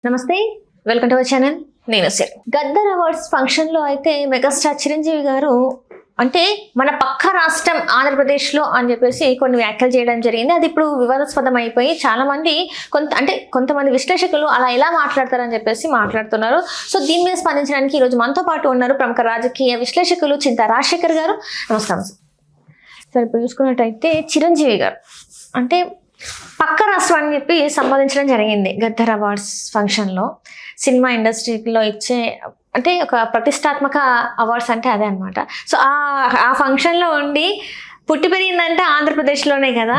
నమస్తే, welcome to our channel. నేను సిరి. Gaddar awards ఫంక్షన్లో అయితే మెగాస్టార్ చిరంజీవి గారు అంటే మన పక్క రాష్ట్రం ఆంధ్రప్రదేశ్లో అని చెప్పేసి కొన్ని వ్యాఖ్యలు చేయడం జరిగింది. అది ఇప్పుడు వివాదాస్పదం అయిపోయి చాలామంది కొంతమంది విశ్లేషకులు అలా ఎలా మాట్లాడతారని చెప్పేసి మాట్లాడుతున్నారు. సో దీని మీద స్పందించడానికి ఈరోజు మనతో పాటు ఉన్నారు ప్రముఖ రాజకీయ విశ్లేషకులు చింతా రాజశేఖర్ గారు. నమస్కారం సార్. ఇప్పుడు చూసుకున్నట్టయితే చిరంజీవి గారు అంటే పక్క రాష్ట్రం అని చెప్పి సంబోధించడం జరిగింది గద్దర్ అవార్డ్స్ ఫంక్షన్లో. సినిమా ఇండస్ట్రీలో ఇచ్చే అంటే ఒక ప్రతిష్టాత్మక అవార్డ్స్ అంటే అదే అనమాట. సో ఆ ఫంక్షన్లో ఉండి పుట్టి పెరిగిందంటే ఆంధ్రప్రదేశ్లోనే కదా,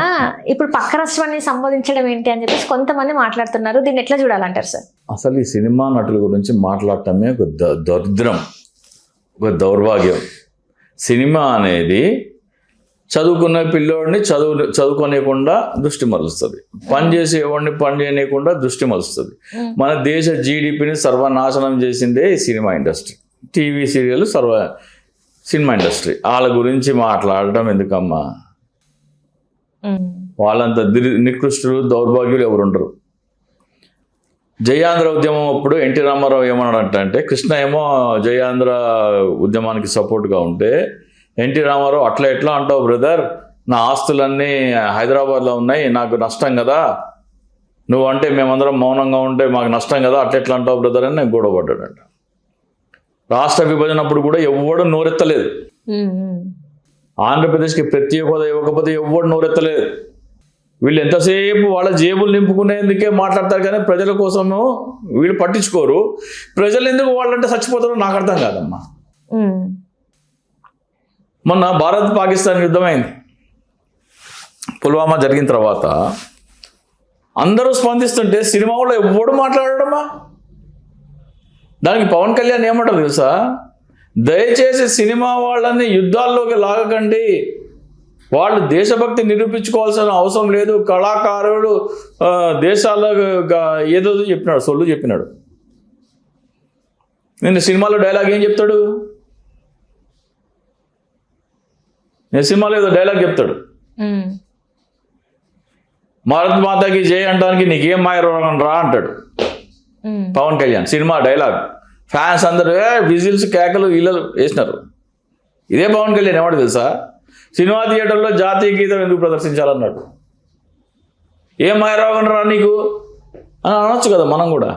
ఇప్పుడు పక్క రాష్ట్రాన్ని సంబోధించడం ఏంటి అని చెప్పేసి కొంతమంది మాట్లాడుతున్నారు. దీన్ని ఎట్లా చూడాలంటారు సార్? అసలు ఈ సినిమా నటుల గురించి మాట్లాడటమే ఒక దరిద్రం, ఒక దౌర్భాగ్యం. సినిమా అనేది చదువుకున్న పిల్లోడిని చదువుకోనియకుండా దృష్టి మలుస్తుంది, పని చేసేవాడిని పని చేయనీయకుండా దృష్టి మలుస్తుంది. మన దేశ జీడిపిని సర్వనాశనం చేసిందే ఈ cinema industry. TV serial cinema industry. వాళ్ళ గురించి మాట్లాడటం ఎందుకమ్మా? వాళ్ళంత నికృష్టులు దౌర్భాగ్యులు ఎవరుండరు. జయాంధ్ర ఉద్యమం అప్పుడు ఎన్టీ రామారావు ఏమన్నాడంటే, కృష్ణ ఏమో జయాంధ్ర ఉద్యమానికి సపోర్ట్గా ఉంటే ఎన్టీ రామారావు అట్లా ఎట్లా అంటావు బ్రదర్, నా ఆస్తులన్నీ హైదరాబాద్లో ఉన్నాయి, నాకు నష్టం కదా, నువ్వు అంటే మేమందరం మౌనంగా ఉంటే మాకు నష్టం కదా, అట్లా ఎట్లా అంటావు బ్రదర్ అని నేను గొడవపడ్డాడంట. రాష్ట్ర విభజన అప్పుడు కూడా ఎవ్వడు నోరెత్తలేదు. ఆంధ్రప్రదేశ్కి ప్రత్యేక హోదా ఇవ్వకపోతే ఎవ్వడు నోరెత్తలేదు. వీళ్ళు ఎంతసేపు వాళ్ళ జేబులు నింపుకునేందుకే మాట్లాడతారు కానీ ప్రజల కోసము వీళ్ళు పట్టించుకోరు. ప్రజలు ఎందుకు వాళ్ళంటే చచ్చిపోతారో నాకు అర్థం కాదమ్మా. మొన్న భారత్ పాకిస్తాన్ యుద్ధమైంది, పుల్వామా జరిగిన తర్వాత అందరూ స్పందిస్తుంటే సినిమా వాళ్ళు ఎవ్వడు మాట్లాడడమా? దానికి పవన్ కళ్యాణ్ ఏమంటారు తెలుసా? దయచేసి సినిమా వాళ్ళని యుద్ధాల్లోకి లాగకండి, వాళ్ళు దేశభక్తి నిరూపించుకోవాల్సిన అవసరం లేదు, కళాకారులు దేశాల్లో ఏదో చెప్పినాడు, సొల్లు చెప్పినాడు. నేను సినిమాలో డైలాగ్ ఏం చెప్తాడు? నేను సినిమాలో ఏదో డైలాగ్ చెప్తాడు, భారత్ మాతాకి జై అంటానికి నీకేం మాయరోగం రా అంటాడు Pawan Kalyan. Cinema dialogue fans అందరూ విజిల్స్ కేకలు ఇళ్ళలు వేసినారు. ఇదే పవన్ కళ్యాణ్ ఏమంటే తెలుసా, సినిమా థియేటర్లో జాతీయ గీతం ఎందుకు ప్రదర్శించాలన్నాడు. ఏం మాయరోగం రా నీకు అని అనొచ్చు కదా మనం కూడా.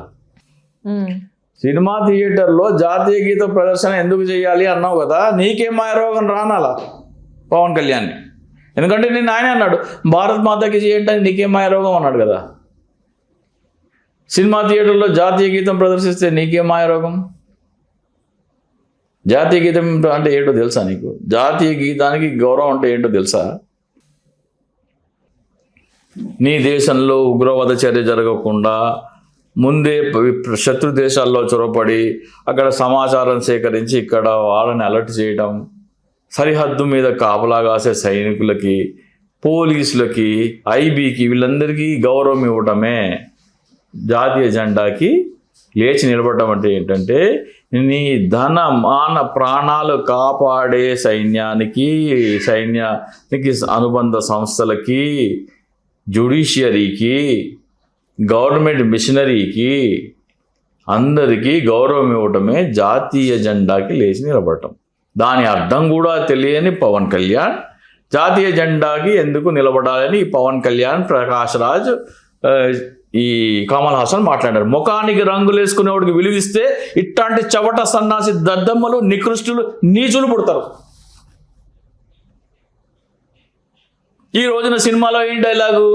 సినిమా థియేటర్లో జాతీయ గీత ప్రదర్శన ఎందుకు చేయాలి అన్నావు కదా, నీకేం మాయరోగం రానాలా పవన్ కళ్యాణ్. ఎందుకంటే నేను ఆయనే అన్నాడు, భారత్ మాతాకి చేయంటే నీకేం మాయరోగం అన్నాడు కదా. సినిమా థియేటర్లో జాతీయ గీతం ప్రదర్శిస్తే నీకేం మాయరోగం? జాతీయ గీతం అంటే ఏంటో తెలుసా నీకు? జాతీయ గీతానికి గౌరవం అంటే ఏంటో తెలుసా? నీ దేశంలో ఉగ్రవాద చర్య జరగకుండా ముందే శత్రు దేశాల్లో చొరబడి అక్కడ సమాచారం సేకరించి ఇక్కడ వాళ్ళని అలర్ట్ చేయడం, సరిహద్దు మీద కాపలా కాసే సైనికులకి, పోలీసులకి, ఐబీకి, వీళ్ళందరికీ గౌరవం ఇవ్వటమే జాతీయ జెండాకి లేచి నిలబడటం అంటే ఏంటంటే, నీ ధన మాన ప్రాణాలు కాపాడే సైన్యానికి అనుబంధ సంస్థలకి, జ్యుడిషియరీకి, గవర్నమెంట్ మిషనరీకి అందరికీ గౌరవం ఇవ్వటమే జాతీయ జెండాకి లేచి నిలబడటం. దాని అర్థం కూడా తెలియని పవన్ కళ్యాణ్ జాతీయ జెండాకి ఎందుకు నిలబడాలని పవన్ కళ్యాణ్, ప్రకాష్ రాజ్, ఈ కమల్ హాసన్ మాట్లాడారు. ముఖానికి రంగులు వేసుకునేవాడికి విలువిస్తే ఇట్లాంటి చవట సన్నాసి దద్దమ్మలు, నికృష్టులు, నీచులు పుడతారు. ఈ రోజున సినిమాలో ఏం డైలాగు?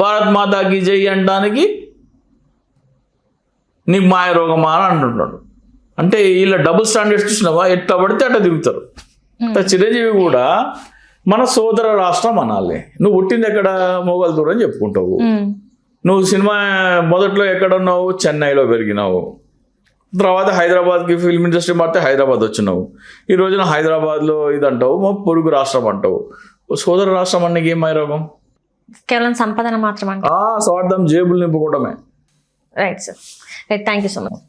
భారత్ మాతాకి జై అనడానికి నీకు మాయ రోగమా అని అంటున్నాడు. అంటే వీళ్ళ డబుల్ స్టాండర్డ్స్ చూసినావా? ఎట్లా పడితే అట్లా తిరుగుతారు. చిరంజీవి కూడా మన సోదర రాష్ట్రం అనాలి. నువ్వు పుట్టింది ఎక్కడ? మొగల్తూరు అని చెప్పుకుంటావు. నువ్వు సినిమా మొదట్లో ఎక్కడ ఉన్నావు? చెన్నైలో పెరిగినావు. తర్వాత హైదరాబాద్కి ఫిల్మ్ ఇండస్ట్రీ మారితే హైదరాబాద్ వచ్చినావు. ఈ రోజున హైదరాబాద్లో ఇది అంటావు, మా పొరుగు రాష్ట్రం అంటావు. సోదర రాష్ట్రం అన్నకి ఏం రోగం? కేవలం సంపాదన మాత్రం అంటే స్వార్థం, జేబులు నింపుకోవడమే. Right sir, right. Thank you so much.